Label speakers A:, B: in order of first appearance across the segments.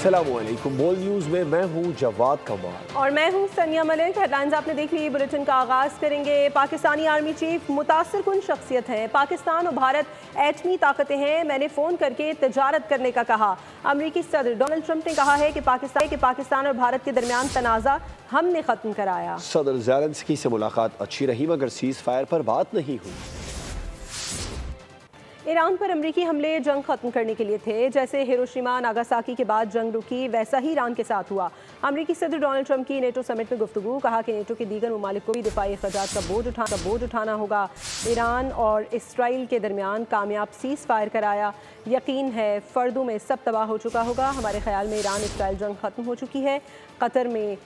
A: अस्सलामुअलैकुम। बोल न्यूज़ में मैं हूँ जवाद कमाल
B: और मैं हूँ सनिया मलिक। हेडलाइंस आपने देख ली। बुलेटिन का आगाज़ करेंगे। पाकिस्तानी आर्मी चीफ मुतासर कुन शख्सियत हैं। पाकिस्तान और भारत एटमी ताकतें हैं, मैंने फ़ोन करके तजारत करने का कहा। अमरीकी सदर डोनाल्ड ट्रंप ने कहा है कि पाकिस्तान और भारत के दरमियान तनाज़ा हमने ख़त्म कराया।
A: सदर ज़ेलेंस्की से मुलाकात अच्छी रही मगर सीज़ फायर पर बात नहीं हुई।
B: ईरान पर अमरीकी हमले जंग खत्म करने के लिए थे। जैसे हिरोशिमा नागासाकी के बाद जंग रुकी, वैसा ही ईरान के साथ हुआ। अमरीकी सदर डोनाल्ड ट्रंप की नेटो समिट में गुफ्तगू, कहा कि नेटो के दीगर ममालिक को भी दिफाई अखराजात का बोझ उठाना होगा। ईरान और इसराइल के दरमियान कामयाब सीज़ फायर कराया। यकीन है फ़र्दों में सब तबाह हो चुका होगा। हमारे ख्याल में ईरान इसराइल जंग खत्म हो चुकी है। कतर में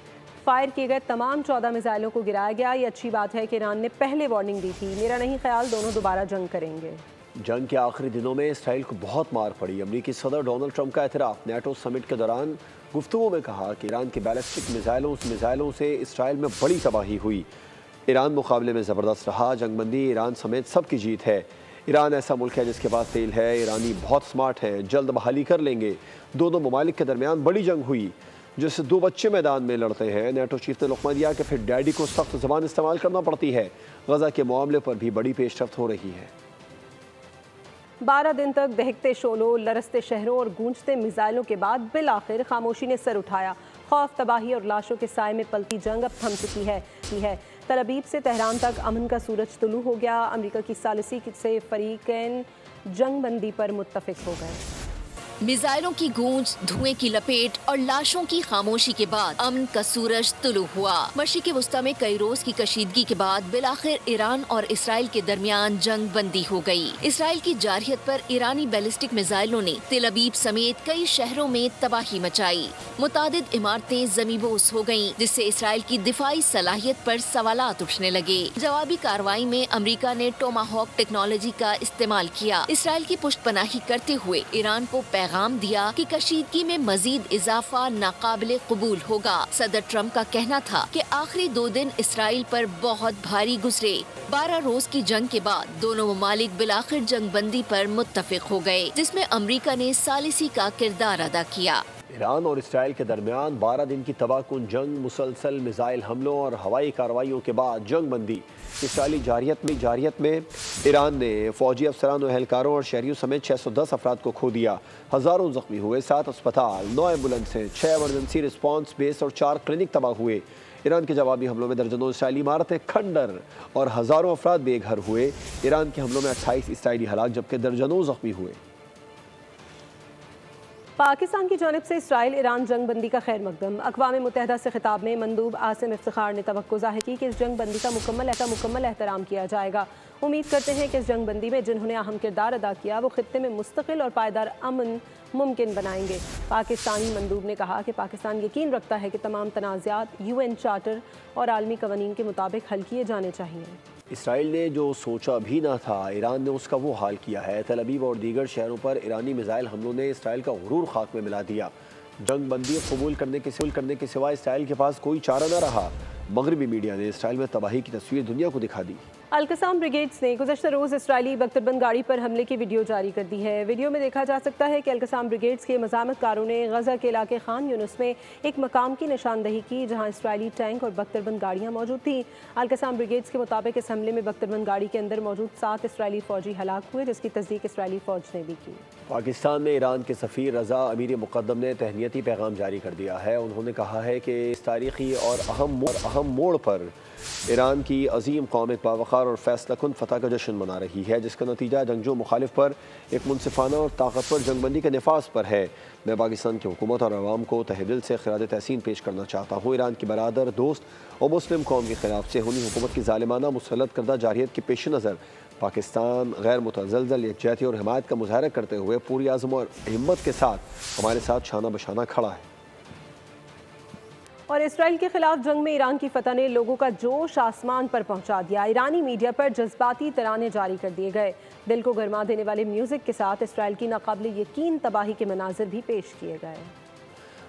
B: फायर किए गए तमाम 14 मिसाइलों को गिराया गया। ये अच्छी बात है कि ईरान ने पहले वार्निंग दी थी। मेरा नहीं ख्याल दोनों दोबारा जंग करेंगे।
A: जंग के आखिरी दिनों में इसराइल को बहुत मार पड़ी। अमरीकी सदर डोनाल्ड ट्रंप का एतराफ़। नेटो समिट के दौरान गुफ्तगू में कहा कि ईरान की बैलिस्टिक मिसाइलों से इसराइल में बड़ी तबाही हुई। ईरान मुकाबले में ज़बरदस्त रहा। जंगबंदी ईरान समेत सबकी जीत है। ईरान ऐसा मुल्क है जिसके पास तेल है। ईरानी बहुत स्मार्ट हैं, जल्द बहाली कर लेंगे। दोनों ममालिक के दरमियान बड़ी जंग हुई जिससे दो बच्चे मैदान में लड़ते हैं। नेटो चीफ ने लुक़मा दिया कि फिर डैडी को सख्त ज़बान इस्तेमाल करना पड़ती है। गज़ा के मामले पर भी बड़ी पेशरफ्त हो रही है।
B: 12 दिन तक दहकते शोलों, लरसते शहरों और गूंजते मिसाइलों के बाद बिलाखिर खामोशी ने सर उठाया। खौफ, तबाही और लाशों के साए में पलती जंग अब थम चुकी है। तल अबीब से तेहरान तक अमन का सूरज तुलू हो गया। अमेरिका की सालिसी से फरीकैन जंग बंदी पर मुत्तफिक हो गए।
C: मिसाइलों की गूंज, धुएं की लपेट और लाशों की खामोशी के बाद अमन का सूरज तुलू हुआ। मशरिक़ वुस्ता में कई रोज की कशीदगी के बाद बिलाखिर ईरान और इसराइल के दरमियान जंग बंदी हो गई। इसराइल की जारहियत पर ईरानी बैलिस्टिक मिसाइलों ने तिल अबीब समेत कई शहरों में तबाही मचाई। मुतादिद इमारतें ज़मीबोस हो गयीं, जिससे इसराइल की दिफाई सलाहियत पर सवालात उठने लगे। जवाबी कार्रवाई में अमरीका ने टोमाहॉक टेक्नोलॉजी का इस्तेमाल किया। इसराइल की पुष्टपनाही करते हुए ईरान को पैगाम दिया कि कशीदगी में मजीद इजाफा नाकाबिले कबूल होगा। सदर ट्रंप का कहना था कि आखिरी 2 दिन इसराइल पर बहुत भारी गुजरे। 12 रोज की जंग के बाद दोनों ममालिक बिलाखिर जंग बंदी पर मुत्तफिक हो गए, जिसमें अमरीका ने सालिसी का किरदार अदा किया।
A: ईरान और इसराइल के दरमियान 12 दिन की तबाहकुन जंग, मुसलसल मिसाइल हमलों और हवाई कार्रवाइयों के बाद जंग बंदी। इसराइली जारियत में ईरान ने फौजी अफसरान, एहलकारों और शहरियों समेत 610 अफराद को खो दिया। हज़ारों जख्मी हुए। 7 अस्पताल, 9 एम्बुलेंसें, 6 एमरजेंसी रिस्पॉन्स बेस और 4 क्लिनिक तबाह हुए। ईरान के जवाबी हमलों में दर्जनों इसराइली इमारतें खंडर और हज़ारों अफराद बेघर हुए। ईरान के हमलों में 28 इसराइली हलाक जबकि दर्जनों जख्मी हुए।
B: पाकिस्तान की जानिब से इसराइल ईरान जंग बंदी का खैर मकदम। अक़वाम मुत्तहिदा से खिताब में मंदूब आसिम इफ्तिखार ने तवक्को ज़ाहिर की कि इस जंग बंदी का मुकम्मल एहतराम किया जाएगा। उम्मीद करते हैं कि इस जंग बंदी में जिन्होंने अहम किरदार अदा किया वो खित्ते में मुस्तकिल और पायदार अमन मुमकिन बनाएंगे। पाकिस्तानी मंदूब ने कहा कि पाकिस्तान यकीन रखता है कि तमाम तनाज़ात UN चार्टर और आलमी कवानीन के मुताबिक हल किए जाने चाहिए।
A: इसराइल ने जो सोचा भी ना था, ईरान ने उसका वो हाल किया है। तल अबीब और दीगर शहरों पर ईरानी मिसाइल हमलों ने इसराइल का गुरूर खाक में मिला दिया। जंग बंदी कबूल करने के सिवा इसराइल के पास कोई चारा न रहा। मगरबी मीडिया ने इसराइल में तबाही की तस्वीर दुनिया को दिखा दी।
B: अल-कसाम ब्रिगेड्स ने गुज़श्ता रोज़ इसराइली बख्तरबंद गाड़ी पर हमले की वीडियो जारी कर दी है। वीडियो में देखा जा सकता है कि अल-कसाम ब्रिगेड्स के मज़ामतकारों ने गज़ा के इलाके खान यूनुस में एक मकाम की निशानदही की जहां इसराइली टैंक और बख्तरबंद गाड़ियां मौजूद थीं। अल-कसाम ब्रिगेड्स के मुताबिक इस हमले में बख्तरबंद गाड़ी के अंदर मौजूद 7 इसराइली फ़ौजी हलाक हुए, जिसकी तस्दीक इसराइली फ़ौज ने भी की।
A: पाकिस्तान में ईरान के सफ़ीर रज़ा अमीर मुक़द्दम ने तहनीती पैगाम जारी कर दिया है। उन्होंने कहा है कि इस तारीख़ी और अहम मोड़ पर ईरान की अजीम कौम एक बावक़ार और फ़ैसलाकुन फ़तह का जश्न मना रही है, जिसका नतीजा जंगजू मुखालिफ पर एक मुनसिफ़ाना और ताकतवर जंगबंदी के नफाज पर है। मैं पाकिस्तान की हुकूमत और अवाम को तहे दिल से खिराज तहसीन पेश करना चाहता हूँ। ईरान की बरादर, दोस्त और मुस्लिम कौम के खिलाफ सेहूनी हुकूमत की ज़ालिमाना मुसल्लत करदा जारहियत के पेश नज़र पाकिस्तान गैर मुतज़लज़ल यकजहती और हिमायत का मुज़ाहरा करते हुए पूरी आज़म और हिम्मत के साथ हमारे साथ शाना बशाना खड़ा है।
B: और इसराइल के खिलाफ जंग में ईरान की फतह ने लोगों का जोश आसमान पर पहुंचा दिया। ईरानी मीडिया पर जज्बाती तराने जारी कर दिए गए। दिल को गरमा देने वाले म्यूजिक के साथ इसराइल की नाकाबिले यकीन तबाही के मनाजिर भी पेश किए गए।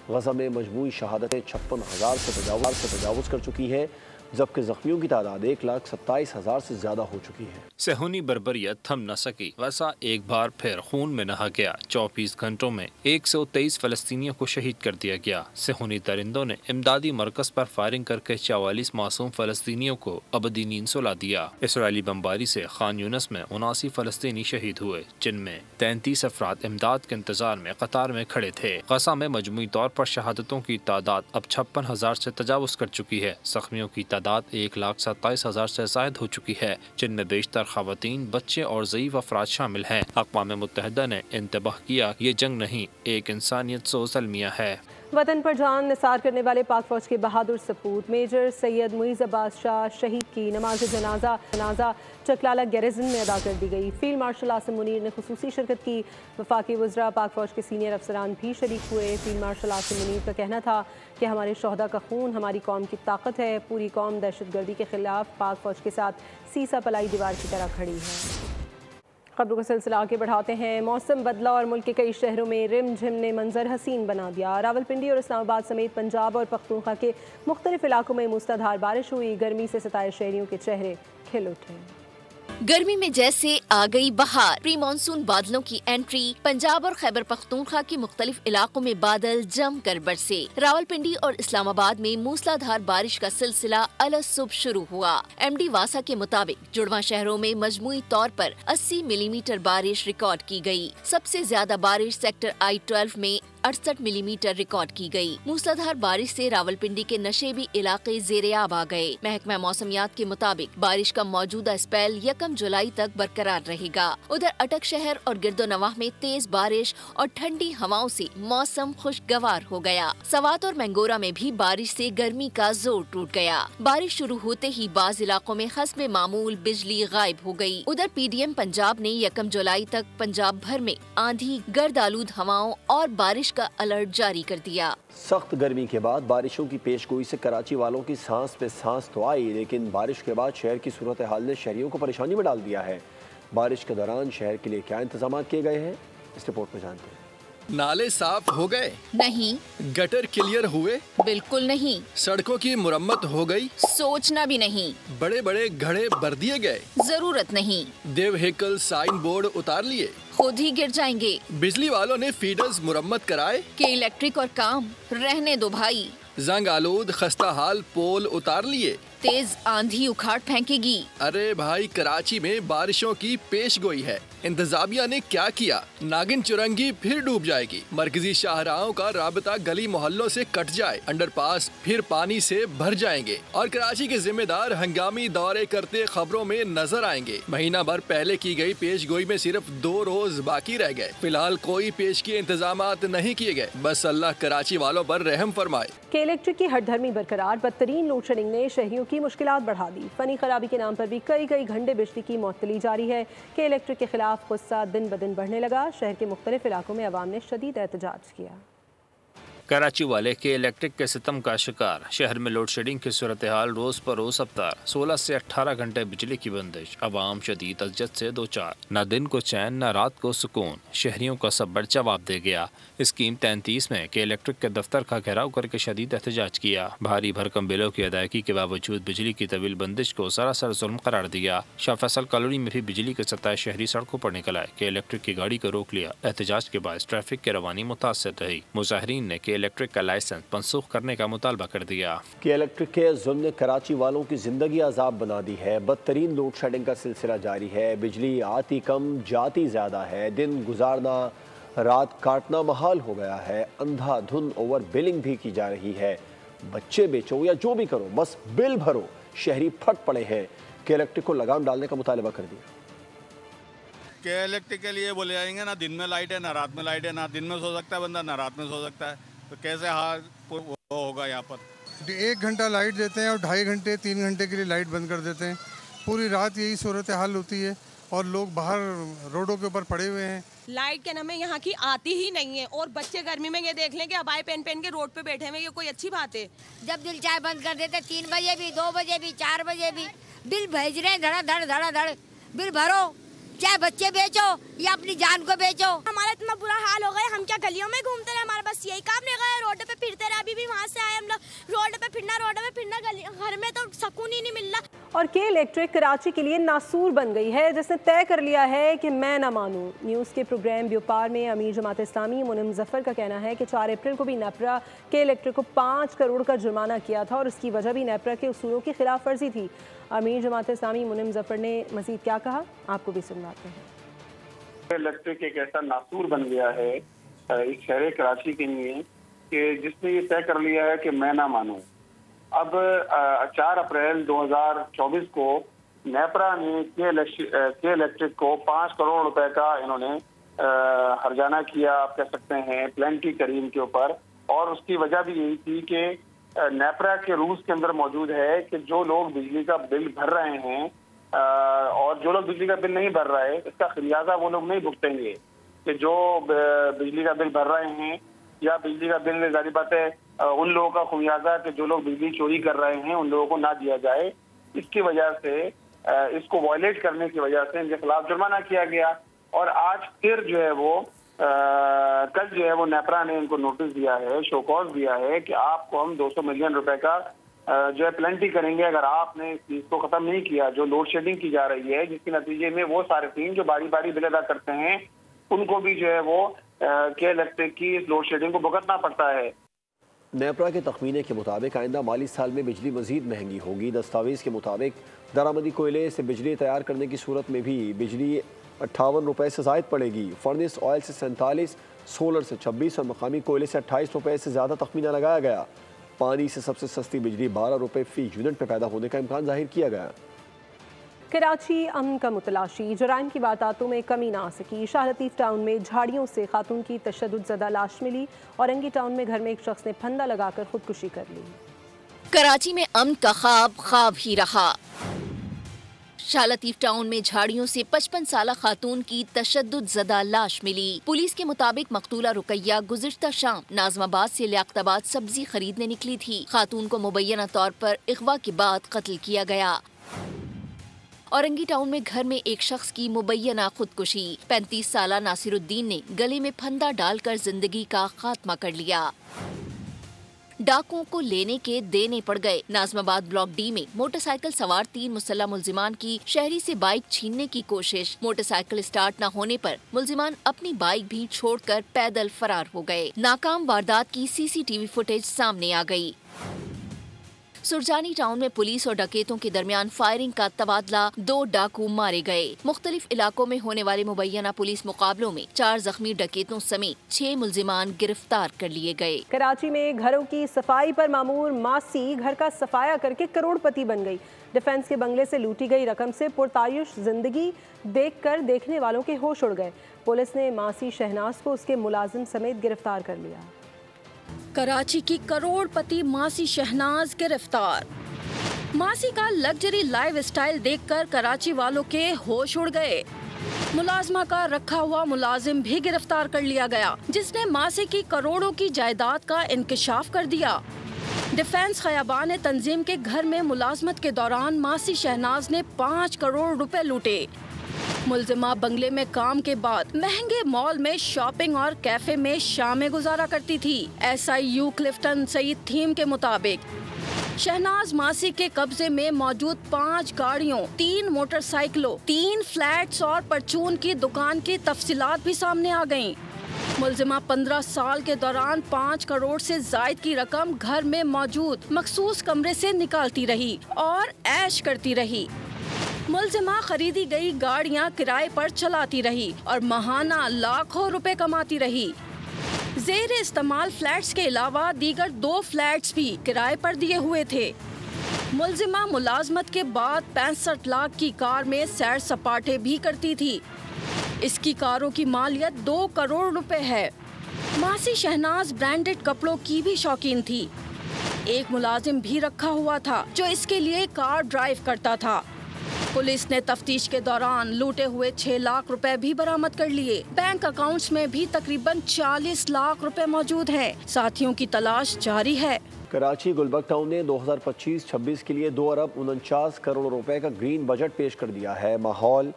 A: गज़ा में मजमूई शहादतें 56,000 से तजावुज़ कर चुकी हैं। जबकि जख्मियों की तादाद 1,27,000 से ज्यादा हो चुकी है।
D: सेहूनी बर्बरियत थम न सकी, वैसा एक बार फिर खून में नहा गया। 24 घंटों में 123 फलस्तीनियों को शहीद कर दिया गया। सेहूनी दरिंदों ने इमदादी मरकज पर फायरिंग करके 44 मासूम फलस्तीनियों को अबदी नींद सुला दिया। इसराइली बमबारी से खान यूनस में 79 फलस्तीनी शहीद हुए, जिनमें 33 अफराद इमदाद के इंतजार में कतार में खड़े थे। गजा में मजमूई तौर पर शहादतों की तादाद अब 56,000 से तजावुज कर चुकी है। जख्मियों की तादाद 1,27,000 से जायद हो चुकी है, जिनमें बेशतर खवातीन, बच्चे और ज़ईफ अफराद शामिल हैं। अक़वाम मुत्तहिदा ने इंतबाह किया, ये जंग नहीं, एक इंसानियत सोज़ अलमिया है।
B: वतन पर जान निसार करने वाले पाक फौज के बहादुर सपूत मेजर सैयद मुइज़ अब्बास शाह शहीद की नमाज जनाजा चकलाला गैरिजन में अदा कर दी गई। फील्ड मार्शल आसिम मुनीर ने खुसूसी शिरकत की। वफाकी वज़रा, पाक फौज के सीनियर अफसरान भी शरीक हुए। फील्ड मार्शल आसिम मुनीर का कहना था कि हमारे शोहदा का खून हमारी कौम की ताकत है। पूरी कौम दहशतगर्दी के खिलाफ पाक फौज के साथ सीसा पलाई दीवार की तरह खड़ी है। खबरों का सिलसिला आगे बढ़ाते हैं। मौसम बदला और मुल्क के कई शहरों में रिम झिम ने मंजर हसीन बना दिया। रावलपिंडी और इस्लामाबाद समेत पंजाब और पख्तूनख्वा के मुख्तलिफ इलाकों में मूसलाधार बारिश हुई। गर्मी से सताए शहरियों के चेहरे खिल उठे।
C: गर्मी में जैसे आ गई बहार। प्री मानसून बादलों की एंट्री। पंजाब और खैबर पख्तूनख्वा के मुख्तलिफ इलाकों में बादल जमकर बरसे। रावलपिंडी और इस्लामाबाद में मूसलाधार बारिश का सिलसिला अलसुब शुरू हुआ। MD वासा के मुताबिक जुड़वा शहरों में मजमूई तौर पर 80 मिलीमीटर बारिश रिकॉर्ड की गई। सबसे ज्यादा बारिश सेक्टर I-12 में 68 मिलीमीटर रिकॉर्ड की गई। मूसलाधार बारिश से रावलपिंडी के नशेबी इलाके ज़ेरे-आब आ गए। महकमा मौसमियात के मुताबिक बारिश का मौजूदा स्पेल 1 जुलाई तक बरकरार रहेगा। उधर अटक शहर और गिरदोनवाह में तेज बारिश और ठंडी हवाओं से मौसम खुशगवार हो गया। सवात और मैंगोरा में भी बारिश से गर्मी का जोर टूट गया। बारिश शुरू होते ही बाज इलाकों में हस्बे मामूल बिजली गायब हो गई। उधर PDM पंजाब ने 1 जुलाई तक पंजाब भर में आंधी, गर्द आलूद हवाओं और बारिश का अलर्ट जारी कर दिया।
A: सख्त गर्मी के बाद बारिशों की पेशगोई से कराची वालों की सांस पे सांस तो आई, लेकिन बारिश के बाद शहर की सूरत हाल ने शहरियों को परेशानी में डाल दिया है। बारिश के दौरान शहर के लिए क्या इंतजाम किए गए हैं, इस रिपोर्ट में जानते हैं।
E: नाले साफ हो गए?
C: नहीं।
E: गटर क्लियर हुए?
C: बिल्कुल नहीं।
E: सड़कों की मुरम्मत हो गई?
C: सोचना भी नहीं।
E: बड़े बड़े घड़े भर दिए गए?
C: जरूरत नहीं।
E: देव व्हीकल साइन बोर्ड उतार लिए?
C: खुद ही गिर जाएंगे।
E: बिजली वालों ने फीडर्स मुरम्मत कराए?
C: के इलेक्ट्रिक और काम रहने दो भाई।
E: जंग आलूद खस्ता हाल पोल उतार लिए?
C: तेज आंधी उखाड़ फेंकेगी।
E: अरे भाई, कराची में बारिशों की पेशगोई है, इंतजामिया ने क्या किया? नागिन चुरंगी फिर डूब जाएगी। मरकजी शाहराहों का राबता गली मोहल्लों से कट जाए। अंडरपास फिर पानी से भर जाएंगे और कराची के जिम्मेदार हंगामी दौरे करते खबरों में नजर आएंगे। महीना भर पहले की गई पेशगोई में सिर्फ 2 रोज बाकी रह गए। फिलहाल कोई पेश के इंतजामात नहीं किए गए। बस अल्लाह कराची वालों पर रहम फरमाए।
B: के इलेक्ट्रिक की हठधर्मी बरकरार। बदतरीन लोड शेडिंग ने शहरियों की मुश्किलात बढ़ा दी। फनी खराबी के नाम पर भी कई घंटे बिजली की मअतली जारी है। के इलेक्ट्रिक के खिलाफ गुस्सा दिन ब दिन बढ़ने लगा। शहर के मुख्तलिफ इलाकों में अवाम ने शदीद एहतजाज किया।
D: कराची वाले के इलेक्ट्रिक के सितम का शिकार। शहर में लोड शेडिंग की सूरत हाल रोज पर रोज अवतार। 16 से 18 घंटे बिजली की बंदिश। अवाम शदीद अज़ियत से दो चार। न दिन को चैन न रात को सुकून। शहरियों का सब्र जवाब दे गया। स्कीम 33 में के इलेक्ट्रिक के दफ्तर का घेराव करके शदीद एहतजाज किया। भारी भरकम बिलों की अदायगी के बावजूद बिजली की तवील बंदिश को सरासर जुल्म करार दिया। शाह फैसल कॉलोनी में भी बिजली के सताए शहरी सड़कों पर निकल आए। के इलेक्ट्रिक की गाड़ी को रोक लिया। एहतजाज के बाद ट्रैफिक की रवानी मुतासर रही। मुजाहिरीन ने के इलेक्ट्रिक का लाइसेंस मनसूख करने का मुतालबा कर दिया। के
A: इलेक्ट्रिक के जुल्म ने कराची वालों की जिंदगी अजाब बना दी है। बदतरीन लोड शेडिंग का सिलसिला जारी है। बिजली आती कम जाती ज्यादा है। दिन गुजारना रात काटना महाल हो गया है। अंधाधुन ओवर बिलिंग भी की जा रही है। बच्चे बेचो या जो भी करो, बस बिल भरो। शहरी फट पड़े हैं। के इलेक्ट्रिक को लगाम डालने का मुतालबा कर दिया।
F: के इलेक्ट्रिक के लिए बोले जाएंगे ना दिन में लाइट है ना रात में लाइट है, ना दिन में सो सकता है बंदा ना रात में सो सकता है, तो कैसे हाल वो होगा यहाँ पर।
G: 1 घंटा लाइट देते हैं और 2.5 घंटे 3 घंटे के लिए लाइट बंद कर देते हैं। पूरी रात यही सूरत हाल होती है और लोग बाहर रोडों के ऊपर पड़े हुए हैं।
H: लाइट के नाम यहाँ की आती ही नहीं है और बच्चे गर्मी में ये देख लें कि अबाई पहन के रोड पे बैठे हुए, ये कोई अच्छी बात है।
I: जब दिल चाय बंद कर देते 3 बजे भी 2 बजे भी 4 बजे भी बिल भेज रहे हैं। धड़ा धड़ बिल भरो, चाहे बच्चे बेचो या अपनी जान को बेचो।
J: हमारा इतना बुरा हाल हो गया, हम क्या गलियों में घूमते रहे, हमारे पास यही काम नहीं गया, रोड पे फिरते रहे। अभी भी वहाँ से आए हम लोग, रोड पे फिरना, घर में तो सुकून ही नहीं मिल रहा।
B: और के इलेक्ट्रिक कराची के लिए नासूर बन गई है, जिसने तय कर लिया है कि मैं ना मानूं। न्यूज़ के प्रोग्राम व्यापार में अमीर जमात इस्लामी मुनिम जफर का कहना है कि 4 अप्रैल को भी नेपरा के इलेक्ट्रिक को 5 करोड़ का जुर्माना किया था और इसकी वजह भी नेपरा के उसूलों की खिलाफ वर्जी थी। अमीर जमात इस्लामी मुनिम जफर ने मजीद क्या कहा, आपको भी सुनवाते हैं।
K: इलेक्ट्रिक एक ऐसा नासूर बन गया है इस शहर कराची के लिए कि जिसने ये तय कर लिया है कि मैं ना मानूं। अब 4 अप्रैल 2024 को नेपरा ने के इलेक्ट्रिक को 5 करोड़ रुपए का इन्होंने हर्जाना किया, आप कह सकते हैं प्लेंटी करीम के ऊपर। और उसकी वजह भी यही थी कि नेपरा के रूल्स के अंदर मौजूद है कि जो लोग बिजली का बिल भर रहे हैं और जो लोग बिजली का बिल नहीं भर रहे, इसका खमियाजा वो लोग नहीं भुगतेंगे। कि जो बिजली का बिल भर रहे हैं या बिजली का बिल, जारी बात है उन लोगों का खुमियाजा कि जो लोग बिजली चोरी कर रहे हैं उन लोगों को ना दिया जाए। इसकी वजह से इसको वायलेट करने की वजह से इनके खिलाफ जुर्माना किया गया। और आज फिर जो है वो कल जो है वो नेपरा ने इनको नोटिस दिया है, शो कॉज दिया है कि आपको हम 200 मिलियन रुपए का जो है प्लेंटी करेंगे अगर आपने इस चीज को खत्म नहीं किया। जो लोड शेडिंग की जा रही है, जिसके नतीजे में वो सारे टीम जो बारी बारी बिल अदा करते हैं उनको भी जो है वो के इलेक्ट्रिक की इस लोड शेडिंग को भुगतना पड़ता है।
A: नेपरा के तखमीने के मुताबिक आइंदा माली साल में बिजली मजीद महंगी होगी। दस्तावेज़ के मुताबिक दरामदी कोयले से बिजली तैयार करने की सूरत में भी बिजली 58 रुपये से ज़ायद पड़ेगी। फर्नेस ऑयल से 47, सोलर से 26 और मकामी कोयले से 28 रुपये से ज़्यादा तखमीना लगाया गया। पानी से सबसे सस्ती बिजली 12 रुपये फ़ी यूनिट पर पैदा होने का इम्कान जाहिर किया गया।
B: कराची अमन का मुतलाशी, जराइम की वारदातों में कमी ना आ सकी। शाह लतीफ़ टाउन में झाड़ियों से खातून की तशद्दुद लाश मिली। औरंगी टाउन में घर में एक शख्स ने फंदा लगाकर खुदकुशी कर ली।
C: कराची में अमन का ख्वाब ही रहा। शाह लतीफ टाउन में झाड़ियों से 55 साला खातून की तशद्दुद लाश मिली। पुलिस के मुताबिक मकतूला रुकैया गुज़िश्ता शाम नाज़माबाद से लियाकताबाद सब्जी खरीदने निकली थी। खातून को मुबैना तौर पर इग़वा के बाद कत्ल किया गया। औरंगी टाउन में घर में एक शख्स की मुबैना खुदकुशी। 35 साला नासिरुद्दीन ने गले में फंदा डालकर जिंदगी का खात्मा कर लिया। डाकुओं को लेने के देने पड़ गए। नाज़माबाद ब्लॉक डी में मोटरसाइकिल सवार 3 मुसल्लह मुल्जिमान की शहरी से बाइक छीनने की कोशिश। मोटरसाइकिल स्टार्ट न होने पर मुल्जिमान अपनी बाइक भी छोड़कर पैदल फरार हो गए। नाकाम वारदात की सीसीटीवी फुटेज सामने आ गई। सुरजानी टाउन में पुलिस और डकैतों के दरमियान फायरिंग का तबादला, 2 डाकू मारे गए। मुख्तलिफ इलाकों में होने वाले मुबैना पुलिस मुकाबलों में 4 जख्मी डकैतों समेत 6 मुल्जिमान गिरफ्तार कर लिए गए। कराची में घरों की सफाई पर मामूर मासी घर का सफाया करके करोड़पति बन गई। डिफेंस के बंगले से लूटी गई रकम से पुरतायुश जिंदगी देखकर देखने वालों के होश उड़ गए। पुलिस ने मासी शहनाज को उसके मुलाजिम समेत गिरफ्तार कर लिया।
L: कराची की करोड़पति मासी शहनाज गिरफ्तार। मासी का लग्जरी लाइफ स्टाइल देखकर कराची वालों के होश उड़ गए। मुलाजमा का रखा हुआ मुलाजिम भी गिरफ्तार कर लिया गया, जिसने मासी की करोड़ों की जायदाद का इंकशाफ कर दिया। डिफेंस खयाबान तंजीम के घर में मुलाजमत के दौरान मासी शहनाज ने 5 करोड़ रुपए लूटे। मुल्जिमा बंगले में काम के बाद महंगे मॉल में शॉपिंग और कैफे में शामें गुजारा करती थी। SIU क्लिफ्टन सईद थीम के मुताबिक शहनाज मासी के कब्जे में मौजूद 5 गाड़ियों, 3 मोटरसाइकिलों, 3 फ्लैट्स और परचून की दुकान की तफसीलात भी सामने आ गयीं। मुल्जिमा 15 साल के दौरान 5 करोड़ से जायद की रकम घर में मौजूद मखसूस कमरे से निकालती रही और ऐश करती रही। मुल्जिमा खरीदी गई गाड़ियां किराए पर चलाती रही और माहाना लाखों रुपए कमाती रही। जेर इस्तेमाल फ्लैट्स के अलावा दीगर 2 फ्लैट्स भी किराए पर दिए हुए थे। मुल्जिमा मुलाजमत के बाद 65 लाख की कार में सैर सपाटे भी करती थी। इसकी कारों की मालियत 2 करोड़ रुपए है। मासी शहनाज ब्रांडेड कपड़ों की भी शौकीन थी। एक मुलाजिम भी रखा हुआ था जो इसके लिए कार ड्राइव करता था। पुलिस ने तफ्तीश के दौरान लूटे हुए 6 लाख रुपए भी बरामद कर लिए। बैंक अकाउंट्स में भी तकरीबन 40 लाख रुपए मौजूद हैं। साथियों की तलाश जारी है।
A: कराची गुलबर्ग टाउन ने 2025-26 के लिए 2 अरब 49 करोड़ रुपए का ग्रीन बजट पेश कर दिया है। माहौल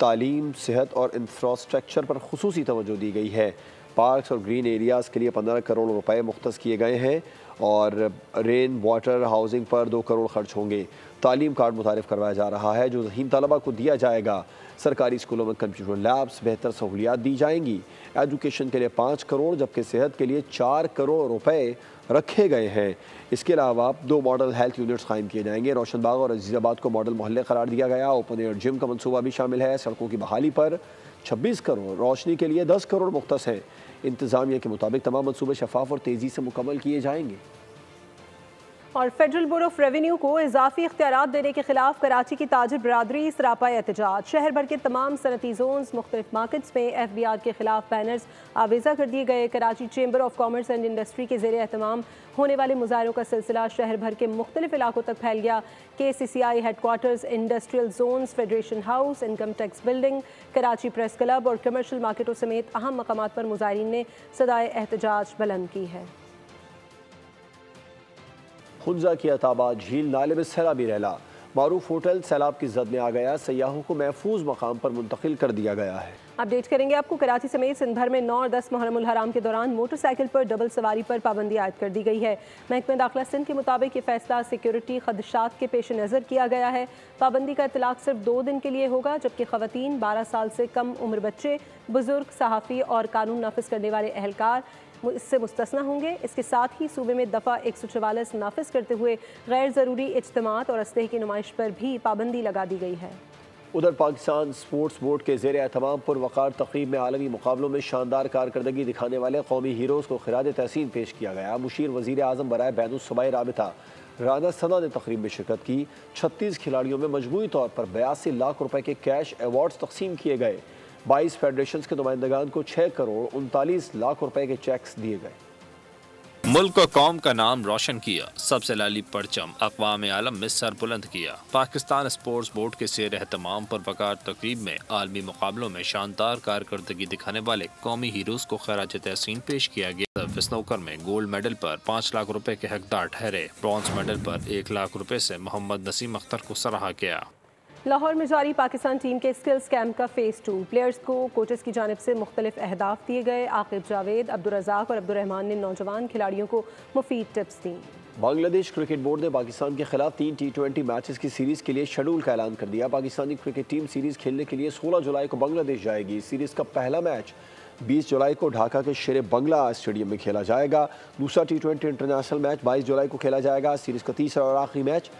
A: तालीम, सेहत और इंफ्रास्ट्रक्चर पर खुसूसी तवज्जो दी गई है। पार्क्स और ग्रीन एरियाज़ के लिए 15 करोड़ रुपए मुख्तस किए गए हैं और रेन वाटर हाउसिंग पर 2 करोड़ खर्च होंगे। तालीम कार्ड मुतारिफ करवाया जा रहा है जो ज़हीन तलबा को दिया जाएगा। सरकारी स्कूलों में कंप्यूटर लैब्स, बेहतर सहूलियात दी जाएंगी। एजुकेशन के लिए 5 करोड़ जबकि सेहत के लिए 4 करोड़ रुपए रखे गए हैं। इसके अलावा 2 मॉडल हेल्थ यूनिट्स कायम किए जाएंगे। रोशनबाग और अजीज़ाबाद को मॉडल मोहल्ले करार दिया गया। ओपन एयर जिम का मनसूबा भी शामिल है। सड़कों की बहाली पर 26 करोड़, रोशनी के लिए 10 करोड़ मुख्तस हैं। इंतज़ामिया के मुताबिक तमाम मनसूबे शफाफ और तेज़ी से मुकम्मल किए जाएंगे।
B: और फेडरल बोर्ड ऑफ रेवेन्यू को इजाफी इख्तियारात देने के खिलाफ कराची की ताजिर बरादरी सरापा एहतजाज। शहर भर के तमाम सनती जोन्स, मुख्तलिफ मार्केट्स में FBR के खिलाफ बैनर्स आवेजा कर दिए गए। Karachi chamber of commerce and industry के ज़ेरे एहतमाम होने वाले मुजाहरों का सिलसिला शहर भर के मुख्तलिफ इलाकों तक फैल गया। KCCI headquarters, industrial zones, federation house, income tax building, Karachi press club और कमर्शियल मार्केटों समेत अहम मकामात पर मुजाहिरीन ने सदाए एहतजाज बुलंद की है।
A: खुंजा की अताबाद झील नाले में सैलाबी रैला। मारूफ होटल सैलाब की जद में आ गया। सयाहों को महफूज मकाम पर मुंतकिल कर दिया गया है।
B: अपडेट करेंगे आपको। कराची समेत सिंध भर में 9 और 10 मुहर्रमुल हराम के दौरान मोटरसाइकिल पर डबल सवारी पर पाबंदी आयद कर दी गई है। महकमा दाखिला सिंध के मुताबिक ये फैसला सिक्योरिटी खदशात के पेश नज़र किया गया है। पाबंदी का इतलाक सिर्फ 2 दिन के लिए होगा जबकि ख़वातीन, 12 साल से कम उम्र बच्चे, बुजुर्ग, सहाफ़ी और कानून नाफिज करने वाले एहलकार इससे मुस्तस्ना होंगे। इसके साथ ही सूबे में दफ़ा 144 नाफिज करते हुए गैर ज़रूरी इज्तिमात और असलहे की नुमाइश पर भी पाबंदी लगा दी गई है।
A: उधर पाकिस्तान स्पोर्ट्स बोर्ड के ज़ेर एहतमाम पुरवकार तक़रीब में आलमी मुकाबलों में शानदार कारकर्दगी दिखाने वाले कौमी हीरोज़ को खिराज तहसीन पेश किया गया। मुशीर वज़ीर आज़म बराए बैनुस्सूबाई राबिता राना सना ने तक़रीब में शिरकत की। 36 खिलाड़ियों में मजमूई तौर पर 82 लाख रुपए के कैश अवार्ड्स तकसीम किए गए। 22 फेडरेशन के नुमाइंदगान को 6 करोड़ 39 लाख रुपए के चेक्स दिए गए।
D: मुल्क और कौम का नाम रोशन किया। सबसे लाली परचम अक़वाम आलम में सर बुलंद किया। पाकिस्तान स्पोर्ट्स बोर्ड के ज़ेर एहतमाम पर वकार तकरीब में आलमी मुकाबलों में शानदार कारकर्दगी दिखाने वाले कौमी हीरोज़ को खराज तहसीन पेश किया गया। स्नूकर में गोल्ड मेडल पर 5 लाख रुपए के हकदार ठहरे। ब्रॉन्ज मेडल पर 1 लाख रुपए से मोहम्मद नसीम अख्तर को सराहा गया।
B: लाहौर में जारी पाकिस्तान टीम के स्किल्स कैंप का फ़ेज़ 2 प्लेयर्स को कोचेस की जानिब से मुख्तलिफ अहदाफ दिए गए। आकिब जावेद, अब्दुर्रज़ाक और अब्दुर्रहमान ने नौजवान खिलाड़ियों को मुफीद टिप्स दी।
A: बांग्लादेश क्रिकेट बोर्ड ने पाकिस्तान के खिलाफ 3 T20 मैचेस की सीरीज़ के लिए शेड्यूल का ऐलान कर दिया। पाकिस्तानी क्रिकेट टीम सीरीज़ खेलने के लिए 16 जुलाई को बांग्लादेश जाएगी। सीरीज़ का पहला मैच 20 जुलाई को ढाका के शेर बंगला स्टेडियम में खेला जाएगा। दूसरा T20 इंटरनेशनल मैच 22 जुलाई को खेला जाएगा। सीरीज़ का तीसरा और आखिरी मैच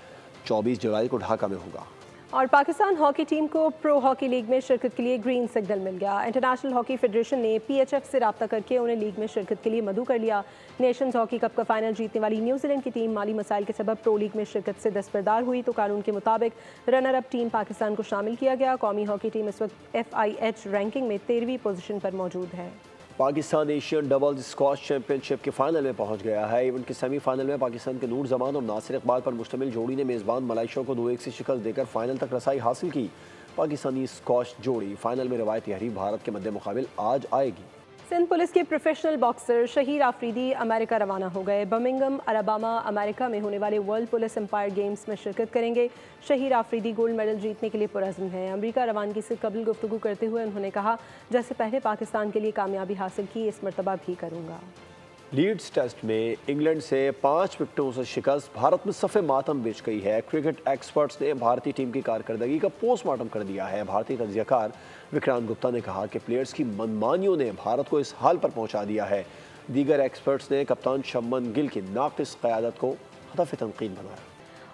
A: 24 जुलाई को ढाका में होगा।
B: और पाकिस्तान हॉकी टीम को प्रो हॉकी लीग में शिरकत के लिए ग्रीन सिग्नल मिल गया। इंटरनेशनल हॉकी फेडरेशन ने PHF से रब्ता करके उन्हें लीग में शिरकत के लिए मदऊ कर लिया। नेशंस हॉकी कप का फाइनल जीतने वाली न्यूजीलैंड की टीम माली मसाइल के सबब प्रो लीग में शिरकत से दस्तबरदार हुई तो कानून के मुताबिक रनर अप टीम पाकिस्तान को शामिल किया गया। कौमी हॉकी टीम इस वक्त FIH रैंकिंग में 13वीं पोजीशन पर मौजूद है।
A: Pakistan Asian doubles squash championship के फाइनल में पहुंच गया है। इवेंट के सेमीफाइनल में पाकिस्तान के नूर जमान और नासिर इकबाल पर मुश्तमिल जोड़ी ने मेज़बान मलेशिया को 2-1 से शिकस्त देकर फाइनल तक रसाई हासिल की। पाकिस्तानी स्क्वॉश जोड़ी फाइनल में रवायती हरीफ भारत के मद्दे मुकाबिल आज आएगी।
B: सिंध पुलिस के professional boxer Shaheer Afridi America रवाना हो गए। बर्मिंघम अलबामा अमेरिका में होने वाले वर्ल्ड पुलिस एम्पायर गेम्स में शिरकत करेंगे। शहीर आफरीदी गोल्ड मेडल जीतने के लिए पुरअज़्म हैं। अमेरिका रवानगी से कबल गुफ्तगू करते हुए उन्होंने कहा, जैसे पहले पाकिस्तान के लिए कामयाबी हासिल की इस मरतबा भी करूँगा।
A: लीड्स टेस्ट में इंग्लैंड से 5 विकेटों से शिकस्त भारत में सफ़े मातम बिछ गई है। क्रिकेट एक्सपर्ट्स ने भारतीय टीम की कारकर्दगी का पोस्टमार्टम कर दिया है। भारतीय तज्ज़ियाकार विक्रांत गुप्ता ने कहा कि प्लेयर्स की मनमानियों ने भारत को इस हाल पर पहुंचा दिया है। दीगर एक्सपर्ट्स ने कप्तान शुभमन गिल की नाक़िस क़यादत को हदफ़ तनक़ीद बनाया।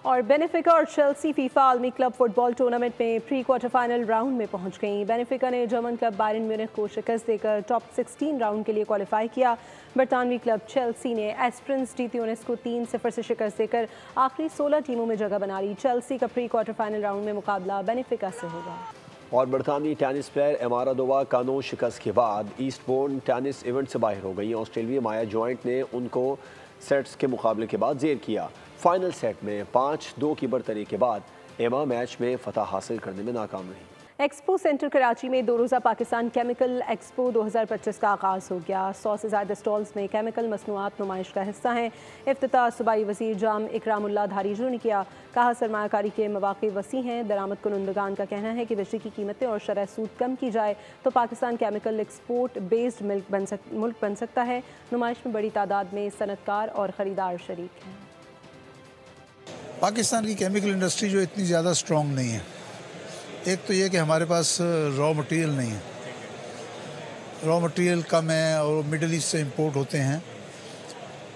B: और बेनेफिका और चेल्सी फीफा आलमी क्लब फुटबॉल टूर्नामेंट में प्री क्वार्टर फाइनल राउंड में पहुंच गई। बेनेफिका ने जर्मन क्लब बायरन म्यूनिख को शिकस्त देकर टॉप 16 राउंड के लिए क्वालिफाई किया। बरतानवी क्लब चेल्सी ने एस्प्रेंस डी ट्यूनिस को 3-0 से शिकस्त देकर आखिरी 16 टीमों में जगह बना ली। चेल्सी का प्री क्वार्टर फाइनल राउंड में मुकाबला बेनेफिका से होगा।
A: और बरतानवी टेनिस प्लेयर एमाराडोवा कानो शिकस्त के बाद ईस्टबोर्न टेनिस इवेंट से बाहर हो गई। ऑस्ट्रेलियाई माया जॉइंट ने उनको सेट्स के मुकाबले के बाद ज़ेर किया। फाइनल सेट में 5-2 की बढ़तरी के बाद एमा मैच में फतह हासिल करने में नाकाम रही।
B: एक्सपो सेंटर कराची में 2 रोज़ा पाकिस्तान केमिकल एक्सपो 2025 का आगाज़ हो गया। 100 से ज़्यादा स्टॉल्स में केमिकल मसनूआत नुमाइश का हिस्सा हैं। इफ्तिताह सूबाई वज़ीर जाम इकरामुल्लाह धारीजू ने किया। कहा सरमायाकारी के मौक़े वसी हैं। दरामद कुनंदगान का कहना है कि बिजली की कीमतें और शरह सूद कम की जाए तो पाकिस्तान केमिकल एक्सपोर्ट बेस्ड मुल्क बन सकता है। नुमाइश में बड़ी तादाद में सनतकार और ख़रीदार शरीक हैं।
M: पाकिस्तान की केमिकल इंडस्ट्री जो इतनी ज़्यादा स्ट्रॉन्ग नहीं है। एक तो ये कि हमारे पास रॉ मटेरियल नहीं है, रॉ मटेरियल कम है और मिडल ईस्ट से इंपोर्ट होते हैं।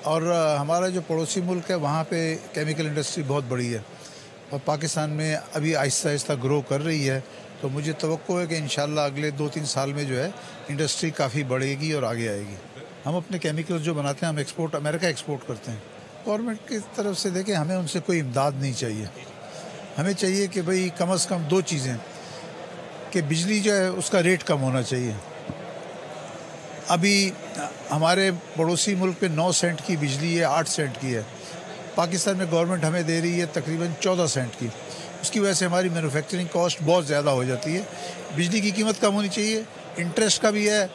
M: और हमारा जो पड़ोसी मुल्क है वहाँ पे केमिकल इंडस्ट्री बहुत बड़ी है और पाकिस्तान में अभी आहिस्ता आहिस्ता ग्रो कर रही है। तो मुझे तवक्को है कि इंशाल्लाह अगले 2-3 साल में जो है इंडस्ट्री काफ़ी बढ़ेगी और आगे आएगी। हम अपने केमिकल जो बनाते हैं हम एक्सपोर्ट अमेरिका एक्सपोर्ट करते हैं। गवर्नमेंट की तरफ से देखें, हमें उनसे कोई इमदाद नहीं चाहिए। हमें चाहिए कि भाई कम से कम 2 चीज़ें, कि बिजली जो है उसका रेट कम होना चाहिए। अभी हमारे पड़ोसी मुल्क पे 9 सेंट की बिजली है, 8 सेंट की है। पाकिस्तान में गवर्नमेंट हमें दे रही है तकरीबन 14 सेंट की। उसकी वजह से हमारी मैन्युफैक्चरिंग कॉस्ट बहुत ज़्यादा हो जाती है। बिजली की कीमत कम होनी चाहिए, इंटरेस्ट का भी है,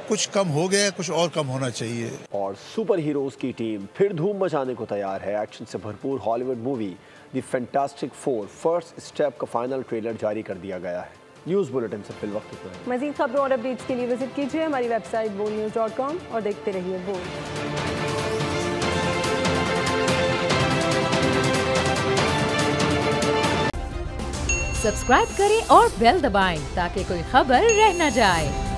M: कुछ कम हो गया है, कुछ और कम होना चाहिए।
A: और सुपर हीरोज़ की टीम फिर धूम मचाने को तैयार है। एक्शन से भरपूर Hollywood movie the fantastic 4 first step का फाइनल ट्रेलर जारी कर दिया गया है। न्यूज़ बुलेटिन से फिलवक्त इतना ही।
B: मज़ीद खबरों और अपडेट्स के लिए विजिट कीजिए हमारी वेबसाइट boldnews.com और देखते रहिए बोल्ड।
N: सब्सक्राइब करें और बेल दबाएं ताकि कोई खबर रह न जाए।